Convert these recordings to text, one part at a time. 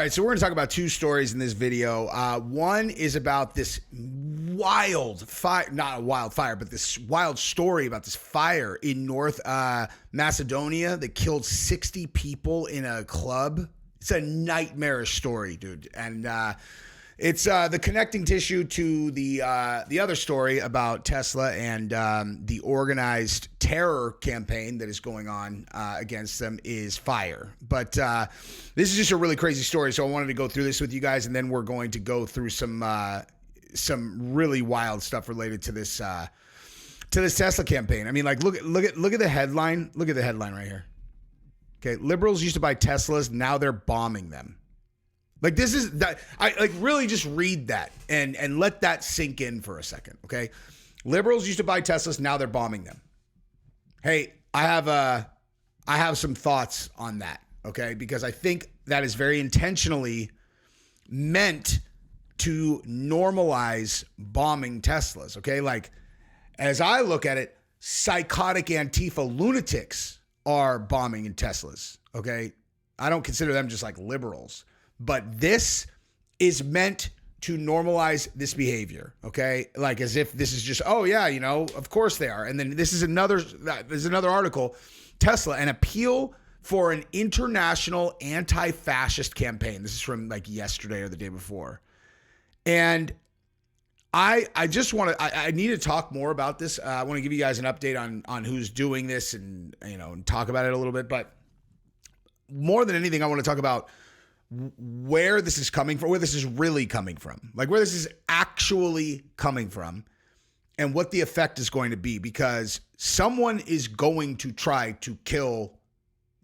right, so we're going to talk about two stories in this video. One is about this wild fire, not a wildfire, but this wild story about this fire in North Macedonia that killed 60 people in a club. It's a nightmarish story, dude. And it's the connecting tissue to the other story about Tesla and the organized terror campaign that is going on against them is fire. But this is just a really crazy story, so I wanted to go through this with you guys, and then we're going to go through some really wild stuff related to this Tesla campaign. I mean, like look at the headline. Look at the headline right here. Okay, liberals used to buy Teslas, now they're bombing them. Like this is that I like really just read that and let that sink in for a second, okay? Liberals used to buy Teslas, now they're bombing them. Hey, I have some thoughts on that, okay? Because I think that is very intentionally meant to normalize bombing Teslas, okay? Like as I look at it, psychotic Antifa lunatics are bombing in Teslas, okay? I don't consider them just like liberals. But this is meant to normalize this behavior, okay? Like as if this is just, oh yeah, you know, of course they are. And then there's another article, Tesla, an appeal for an international anti-fascist campaign. This is from like yesterday or the day before. And I just want to, I need to talk more about this. I want to give you guys an update on who's doing this and, you know, and talk about it a little bit. But more than anything, I want to talk about where this is coming from, where this is really coming from, like where this is actually coming from and what the effect is going to be, because someone is going to try to kill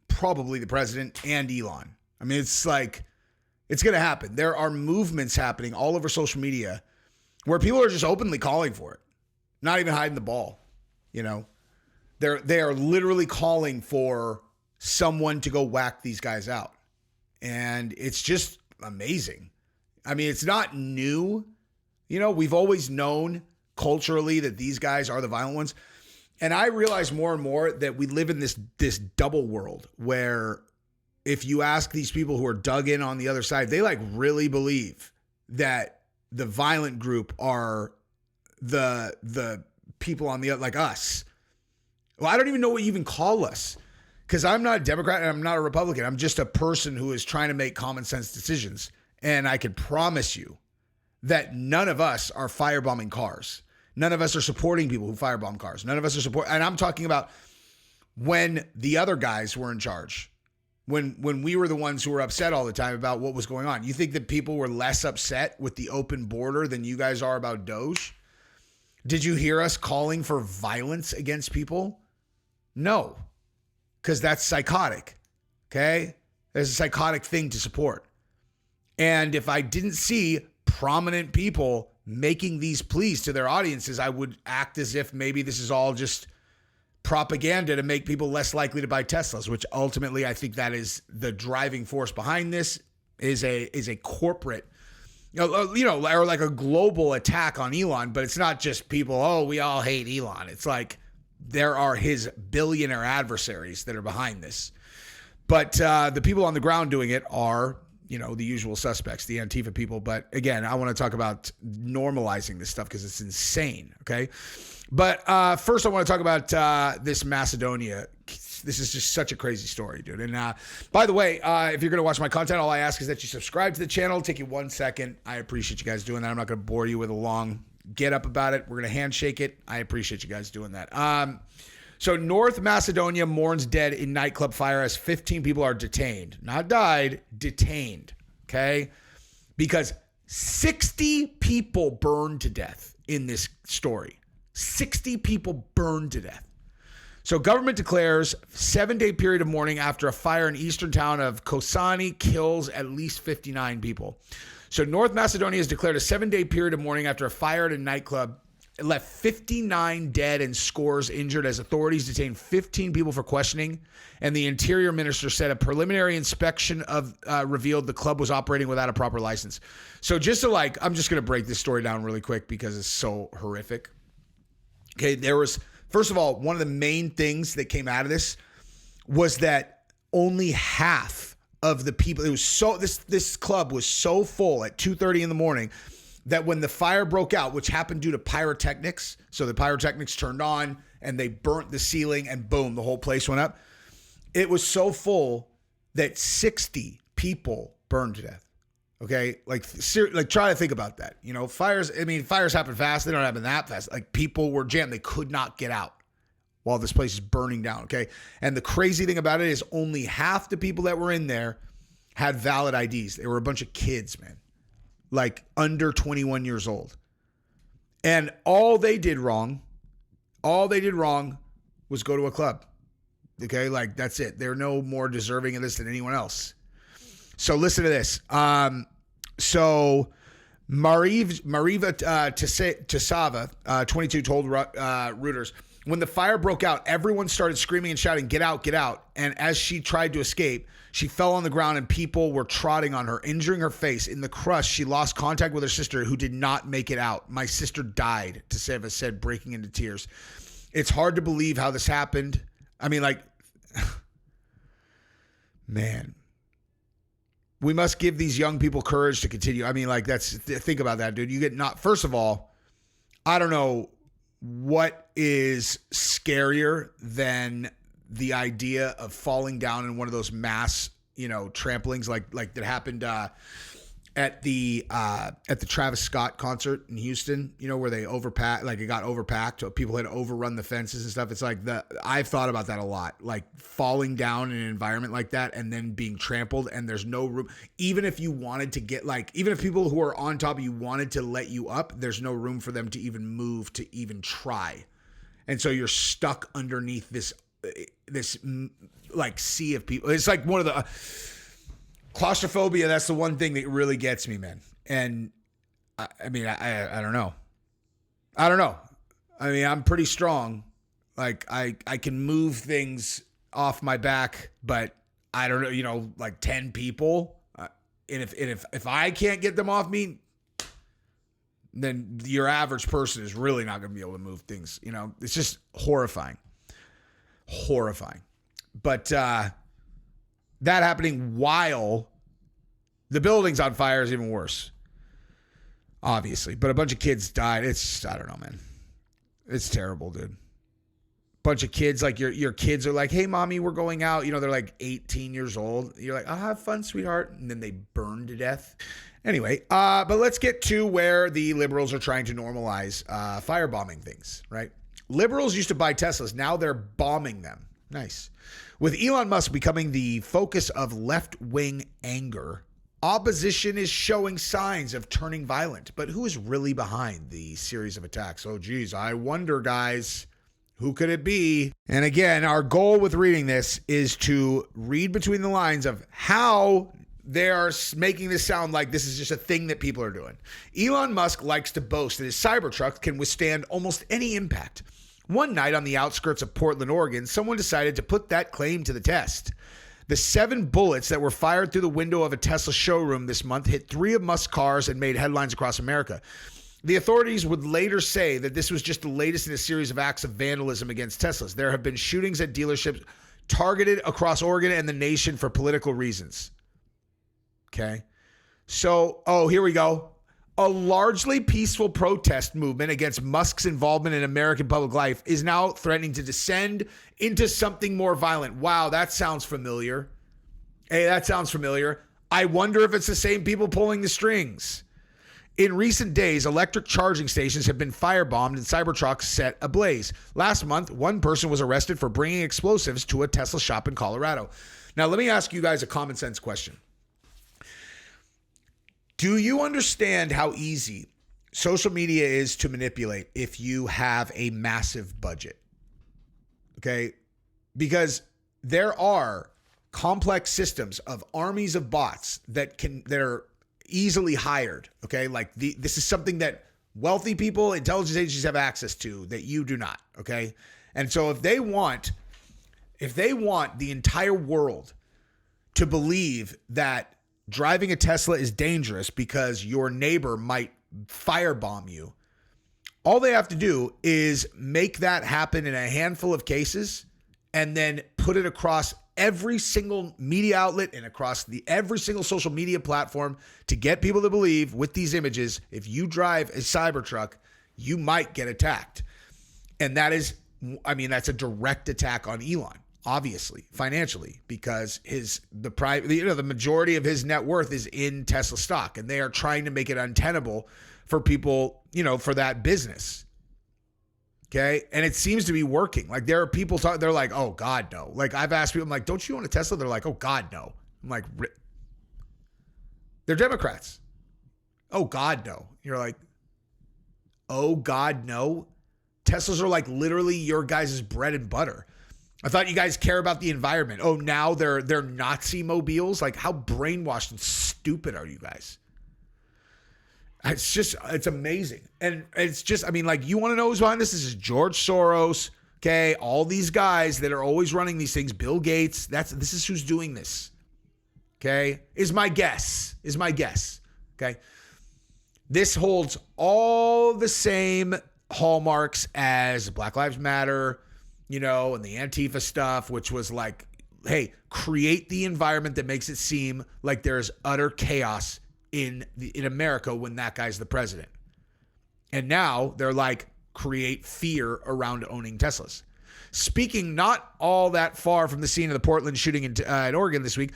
probably the president and Elon. I mean, it's like, it's going to happen. There are movements happening all over social media where people are just openly calling for it, not even hiding the ball. You know, they are literally calling for someone to go whack these guys out. And it's just amazing. I mean, it's not new. You know, we've always known culturally that these guys are the violent ones. And I realize more and more that we live in this double world where if you ask these people who are dug in on the other side, they like really believe that the violent group are the people on the other, like us. Well, I don't even know what you even call us. Because I'm not a Democrat and I'm not a Republican. I'm just a person who is trying to make common sense decisions. And I can promise you that none of us are firebombing cars. None of us are supporting people who firebomb cars. None of us are supporting. And I'm talking about when the other guys were in charge. When we were the ones who were upset all the time about what was going on. You think that people were less upset with the open border than you guys are about Doge? Did you hear us calling for violence against people? No. Because that's psychotic, okay? There's a psychotic thing to support. And if I didn't see prominent people making these pleas to their audiences, I would act as if maybe this is all just propaganda to make people less likely to buy Teslas, which ultimately I think that is the driving force behind this is a corporate, you know, or like a global attack on Elon. But it's not just people, oh, we all hate Elon. It's like, there are his billionaire adversaries that are behind this. But the people on the ground doing it are, you know, the usual suspects, the Antifa people. But again, I want to talk about normalizing this stuff because it's insane, okay? But first I want to talk about this Macedonia. This is just such a crazy story, dude. And by the way, if you're going to watch my content, all I ask is that you subscribe to the channel. It'll take you 1 second. I appreciate you guys doing that. I'm not going to bore you with a long get up about it. We're going to handshake it. I appreciate you guys doing that. So North Macedonia mourns dead in nightclub fire as 15 people are detained. Not died, detained. Okay? Because 60 people burned to death in this story. 60 people burned to death. So government declares 7-day period of mourning after a fire in eastern town of Kosani kills at least 59 people. So North Macedonia has declared a 7-day period of mourning after a fire at a nightclub. It left 59 dead and scores injured as authorities detained 15 people for questioning. And the interior minister said a preliminary inspection revealed the club was operating without a proper license. So just to I'm just going to break this story down really quick because it's so horrific. Okay, there was, first of all, one of the main things that came out of this was that only half of the people. It was so, this club was so full at 2:30 in the morning that when the fire broke out, which happened due to pyrotechnics, so the pyrotechnics turned on and they burnt the ceiling and boom, the whole place went up. It was so full that 60 people burned to death. Okay, like try to think about that. You know, fires happen fast. They don't happen that fast. Like, people were jammed. They could not get out while this place is burning down. Okay, and the crazy thing about it is only half the people that were in there had valid IDs. They were a bunch of kids, man, like under 21 years old. And all they did wrong was go to a club. Okay, like, that's it. They're no more deserving of this than anyone else. So listen to this. So Mariva Tasava, 22, told Reuters, when the fire broke out, everyone started screaming and shouting, "Get out, get out." And as she tried to escape, she fell on the ground and people were trotting on her, injuring her face. In the crush, she lost contact with her sister, who did not make it out. "My sister died," Taseva said, breaking into tears. "It's hard to believe how this happened." I mean, like, man, we must give these young people courage to continue. I mean, like, think about that, dude. First of all, I don't know what is scarier than the idea of falling down in one of those mass, tramplings like that happened at the Travis Scott concert in Houston, where they overpacked, like it got overpacked. People had overrun the fences and stuff. It's like I've thought about that a lot, like falling down in an environment like that and then being trampled, and there's no room. Even if you wanted to even if people who are on top of you wanted to let you up, there's no room for them to even move, to even try. And so you're stuck underneath this like sea of people. It's like one of the claustrophobia. That's the one thing that really gets me, man. And I mean, I don't know. I mean, I'm pretty strong. Like I can move things off my back, but I don't know, like 10 people. And if I can't get them off me, then your average person is really not going to be able to move things. It's just horrifying. But that happening while the building's on fire is even worse, obviously. But a bunch of kids died. I don't know, man. It's terrible, dude. Bunch of kids, like your kids are like, "Hey, mommy, we're going out." They're like 18 years old. You're like, "I'll have fun, sweetheart." And then they burn to death. Anyway, but let's get to where the liberals are trying to normalize firebombing things, right? Liberals used to buy Teslas. Now they're bombing them. Nice. With Elon Musk becoming the focus of left-wing anger, opposition is showing signs of turning violent. But who is really behind the series of attacks? Oh, geez, I wonder, guys. Who could it be? And again, our goal with reading this is to read between the lines of how they are making this sound like this is just a thing that people are doing. Elon Musk likes to boast that his Cybertruck can withstand almost any impact. One night on the outskirts of Portland, Oregon, someone decided to put that claim to the test. The 7 bullets that were fired through the window of a Tesla showroom this month hit 3 of Musk's cars and made headlines across America. The authorities would later say that this was just the latest in a series of acts of vandalism against Teslas. There have been shootings at dealerships targeted across Oregon and the nation for political reasons. Okay. So, here we go. A largely peaceful protest movement against Musk's involvement in American public life is now threatening to descend into something more violent. Wow, that sounds familiar. Hey, that sounds familiar. I wonder if it's the same people pulling the strings. In recent days, electric charging stations have been firebombed and Cybertrucks set ablaze. Last month, one person was arrested for bringing explosives to a Tesla shop in Colorado. Now, let me ask you guys a common sense question. Do you understand how easy social media is to manipulate if you have a massive budget? Okay? Because there are complex systems of armies of bots that are easily hired. Okay? Like this is something that wealthy people, intelligence agencies have access to that you do not. Okay? And so if they want the entire world to believe that driving a Tesla is dangerous because your neighbor might firebomb you, all they have to do is make that happen in a handful of cases and then put it across every single media outlet and across every single social media platform to get people to believe with these images, if you drive a Cybertruck, you might get attacked. And that is, that's a direct attack on Elon, obviously, financially, because the majority of his net worth is in Tesla stock, and they are trying to make it untenable for people, for that business. Okay. And it seems to be working. Like, there are people they're like, oh God, no. Like, I've asked people, I'm like, don't you own a Tesla? They're like, oh God, no. I'm like, they're Democrats. Oh God, no. You're like, oh God, no. Teslas are like literally your guys' bread and butter. I thought you guys care about the environment. Oh, now they're Nazi mobiles. Like, how brainwashed and stupid are you guys? It's amazing. And it's just, you want to know who's behind this? This is George Soros. Okay. All these guys that are always running these things, Bill Gates, this is who's doing this. Okay. Is my guess. Okay. This holds all the same hallmarks as Black Lives Matter, and the Antifa stuff, which was like, hey, create the environment that makes it seem like there's utter chaos in America when that guy's the president. And now they're like, create fear around owning Teslas. Speaking not all that far from the scene of the Portland shooting in Oregon this week,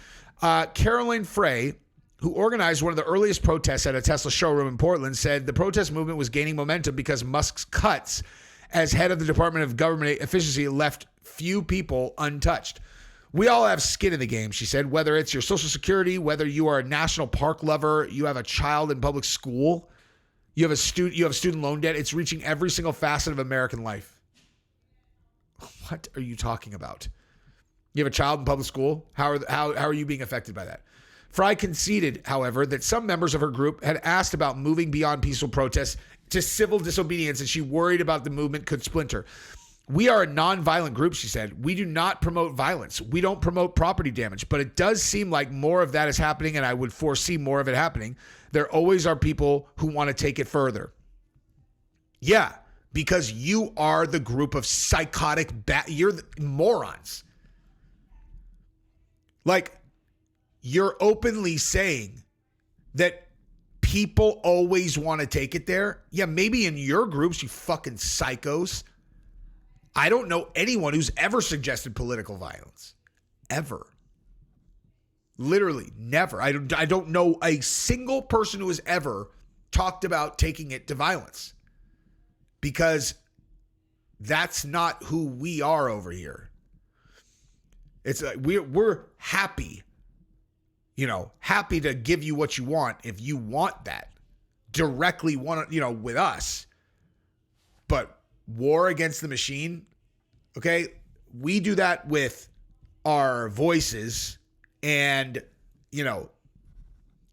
Caroline Frey, who organized one of the earliest protests at a Tesla showroom in Portland, said the protest movement was gaining momentum because Musk's cuts as head of the Department of Government Efficiency left few people untouched. We all have skin in the game, she said, whether it's your Social Security, whether you are a national park lover, you have a child in public school, you have student loan debt. It's reaching every single facet of American life. What are you talking about? You have a child in public school? How are you being affected by that? Fry conceded, however, that some members of her group had asked about moving beyond peaceful protests to civil disobedience, and she worried about the movement could splinter. We are a non-violent group, she said. We do not promote violence. We don't promote property damage, but it does seem like more of that is happening, and I would foresee more of it happening. There always are people who want to take it further. Yeah, because you are the group of psychotic, you're the morons. Like, you're openly saying that people always want to take it there. Yeah, maybe in your groups, you fucking psychos. I don't know anyone who's ever suggested political violence. Ever. Literally, never. I don't know a single person who has ever talked about taking it to violence. Because that's not who we are over here. It's like we're happy. Happy to give you what you want if you want that. Directly with us. But war against the machine, okay? We do that with our voices and,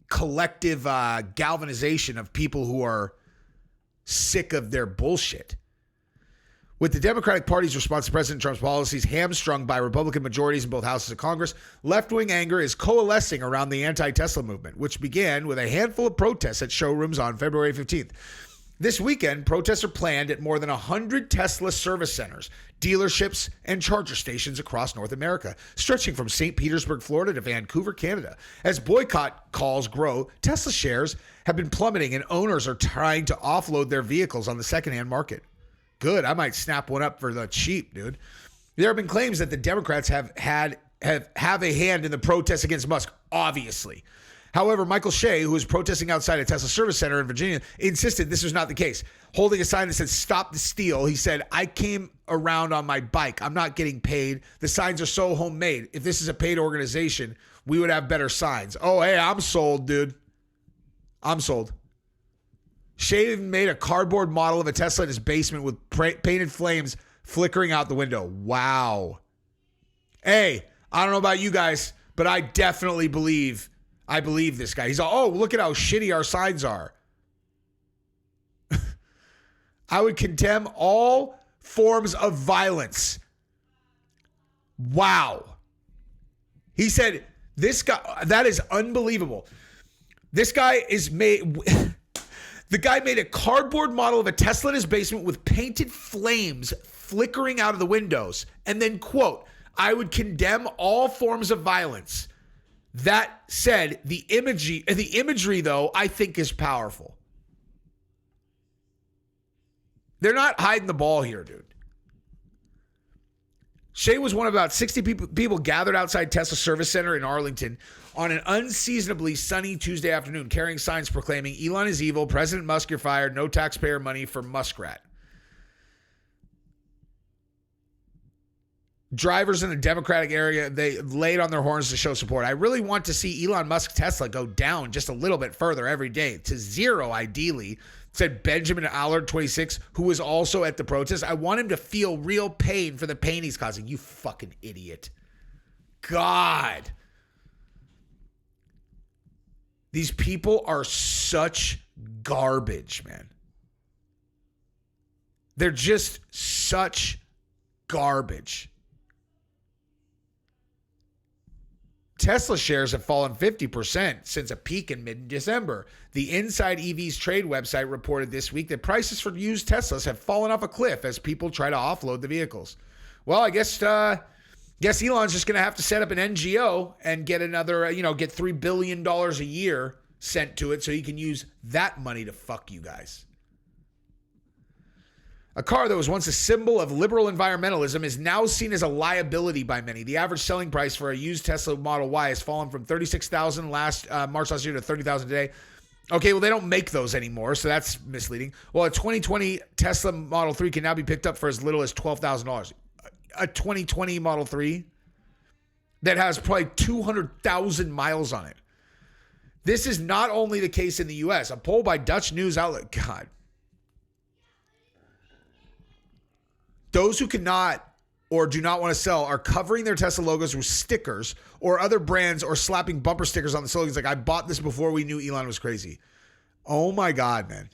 collective galvanization of people who are sick of their bullshit. With the Democratic Party's response to President Trump's policies hamstrung by Republican majorities in both houses of Congress, left-wing anger is coalescing around the anti-Tesla movement, which began with a handful of protests at showrooms on February 15th. This weekend, protests are planned at more than 100 Tesla service centers, dealerships, and charger stations across North America, stretching from St. Petersburg, Florida to Vancouver, Canada. As boycott calls grow, Tesla shares have been plummeting and owners are trying to offload their vehicles on the secondhand market. Good. I might snap one up for the cheap, dude. There have been claims that the Democrats have a hand in the protests against Musk, obviously. However, Michael Shea, who was protesting outside a Tesla service center in Virginia, insisted this was not the case. Holding a sign that said, "Stop the steal," he said, "I came around on my bike. I'm not getting paid. The signs are so homemade. If this is a paid organization, we would have better signs." Oh, hey, I'm sold, dude. I'm sold. Shea even made a cardboard model of a Tesla in his basement with painted flames flickering out the window. Wow. Hey, I don't know about you guys, but I definitely believe this guy. He's all, oh, look at how shitty our signs are. I would condemn all forms of violence. Wow. He said, this guy, that is unbelievable. This guy is made... The guy made a cardboard model of a Tesla in his basement with painted flames flickering out of the windows. And then, quote, I would condemn all forms of violence. That said, the imagery though, I think is powerful. They're not hiding the ball here, dude. Shay was one of about 60 people gathered outside Tesla Service Center in Arlington on an unseasonably sunny Tuesday afternoon, carrying signs proclaiming Elon is evil, President Musk you're fired, no taxpayer money for Muskrat. Drivers in the Democratic area, they laid on their horns to show support. I really want to see Elon Musk Tesla go down just a little bit further every day to zero, ideally, said Benjamin Allard, 26, who was also at the protest. I want him to feel real pain for the pain he's causing. You fucking idiot. God. These people are such garbage, man. They're just such garbage. Tesla shares have fallen 50% since a peak in mid-December. The Inside EVs trade website reported this week that prices for used Teslas have fallen off a cliff as people try to offload the vehicles. Well, I guess Elon's just going to have to set up an NGO and get another, get $3 billion a year sent to it so he can use that money to fuck you guys. A car that was once a symbol of liberal environmentalism is now seen as a liability by many. The average selling price for a used Tesla Model Y has fallen from $36,000 March last year to $30,000 today. Okay, well, they don't make those anymore, so that's misleading. Well, a 2020 Tesla Model 3 can now be picked up for as little as $12,000. A 2020 Model 3 that has probably 200,000 miles on it. This is not only the case in the U.S. A poll by Dutch news outlet, God, those who cannot or do not want to sell are covering their Tesla logos with stickers or other brands or slapping bumper stickers on the slogans like, I bought this before we knew Elon was crazy. Oh my God, man.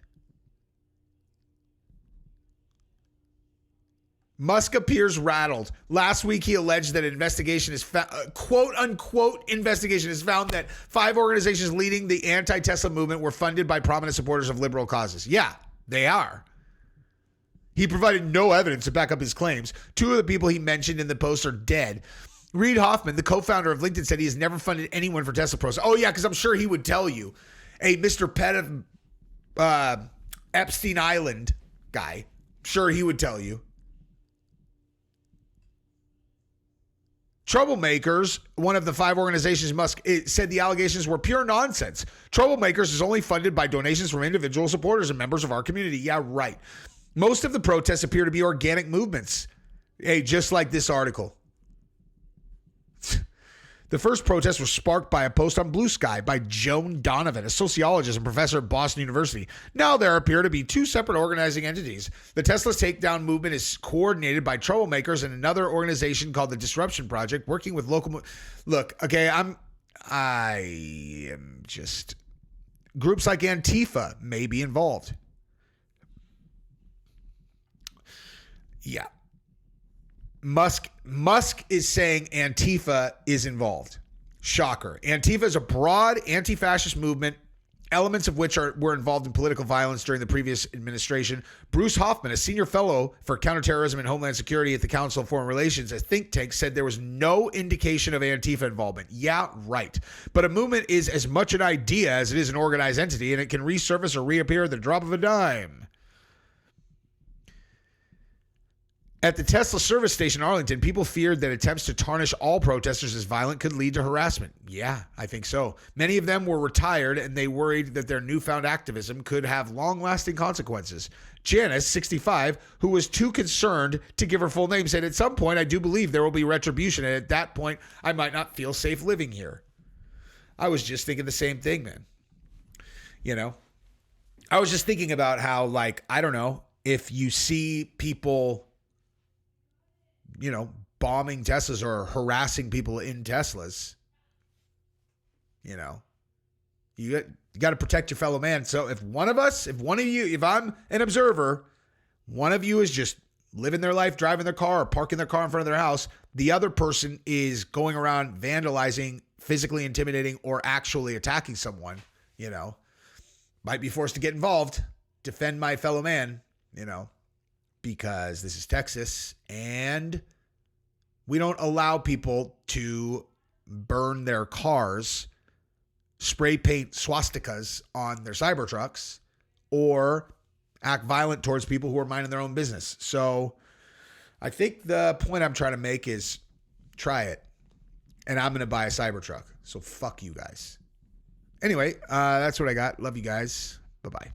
Musk appears rattled. Last week, he alleged that an investigation is quote unquote investigation has found that 5 organizations leading the anti-Tesla movement were funded by prominent supporters of liberal causes. Yeah, they are. He provided no evidence to back up his claims. 2 of the people he mentioned in the post are dead. Reid Hoffman, the co-founder of LinkedIn, said he has never funded anyone for Tesla Pros. Oh, yeah, because I'm sure he would tell you. A Mr. Pet of Epstein Island guy, sure he would tell you. Troublemakers, one of the 5 organizations Musk said the allegations were pure nonsense. Troublemakers is only funded by donations from individual supporters and members of our community. Yeah, right. Most of the protests appear to be organic movements. Hey, just like this article. The first protests were sparked by a post on Blue Sky by Joan Donovan, a sociologist and professor at Boston University. Now there appear to be 2 separate organizing entities. The Tesla's takedown movement is coordinated by troublemakers and another organization called the Disruption Project, working with local... Look, okay, I am just... Groups like Antifa may be involved. Yeah. Musk is saying Antifa is involved. Shocker. Antifa is a broad anti-fascist movement, elements of which were involved in political violence during the previous administration. Bruce Hoffman, a senior fellow for counterterrorism and homeland security at the Council of Foreign Relations, a think tank, said there was no indication of Antifa involvement. Yeah, right. But a movement is as much an idea as it is an organized entity, and it can resurface or reappear at the drop of a dime. At the Tesla service station in Arlington, people feared that attempts to tarnish all protesters as violent could lead to harassment. Yeah, I think so. Many of them were retired, and they worried that their newfound activism could have long-lasting consequences. Janice, 65, who was too concerned to give her full name, said, at some point, I do believe there will be retribution, and at that point, I might not feel safe living here. I was just thinking the same thing, man. I was just thinking about how, I don't know, if you see people... bombing Teslas or harassing people in Teslas, you got to protect your fellow man. So if I'm an observer, one of you is just living their life, driving their car or parking their car in front of their house, the other person is going around vandalizing, physically intimidating, or actually attacking someone, might be forced to get involved, defend my fellow man, because this is Texas and We don't allow people to burn their cars, spray paint swastikas on their Cybertrucks, or act violent towards people who are minding their own business. So I think the point I'm trying to make is try it. And I'm going to buy a Cybertruck. So fuck you guys. Anyway, that's what I got. Love you guys. Bye-bye.